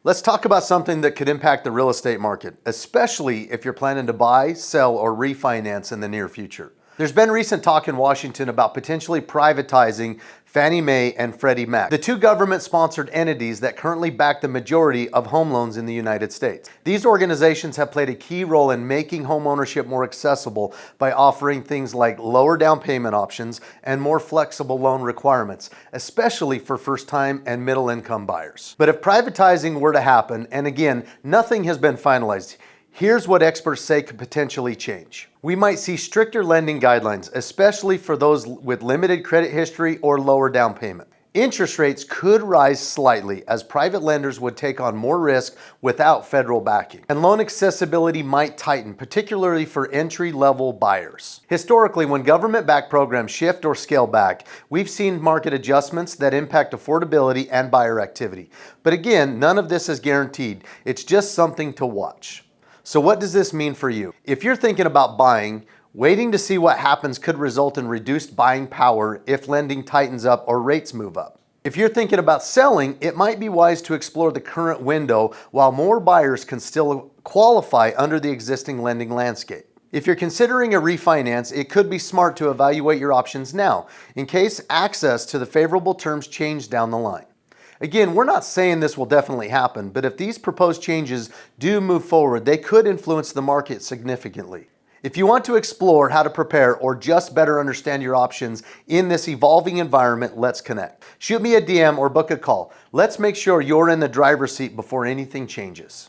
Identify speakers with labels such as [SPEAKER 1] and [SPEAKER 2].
[SPEAKER 1] Let's talk about something that could impact the real estate market, especially if you're planning to buy, sell, or refinance in the near future. There's been recent talk in Washington about potentially privatizing Fannie Mae and Freddie Mac, the two government-sponsored entities that currently back the majority of home loans in the United States. These organizations have played a key role in making home ownership more accessible by offering things like lower down payment options and more flexible loan requirements, especially for first-time and middle-income buyers. But if privatizing were to happen, and again, nothing has been finalized, here's what experts say could potentially change. We might see stricter lending guidelines, especially for those with limited credit history or lower down payment. Interest rates could rise slightly as private lenders would take on more risk without federal backing. And loan accessibility might tighten, particularly for entry-level buyers. Historically, when government-backed programs shift or scale back, we've seen market adjustments that impact affordability and buyer activity. But again, none of this is guaranteed. It's just something to watch. So what does this mean for you? If you're thinking about buying, waiting to see what happens could result in reduced buying power if lending tightens up or rates move up. If you're thinking about selling, it might be wise to explore the current window while more buyers can still qualify under the existing lending landscape. If you're considering a refinance, it could be smart to evaluate your options now, in case access to the favorable terms change down the line. Again, we're not saying this will definitely happen, but if these proposed changes do move forward, they could influence the market significantly. If you want to explore how to prepare or just better understand your options in this evolving environment, let's connect. Shoot me a DM or book a call. Let's make sure you're in the driver's seat before anything changes.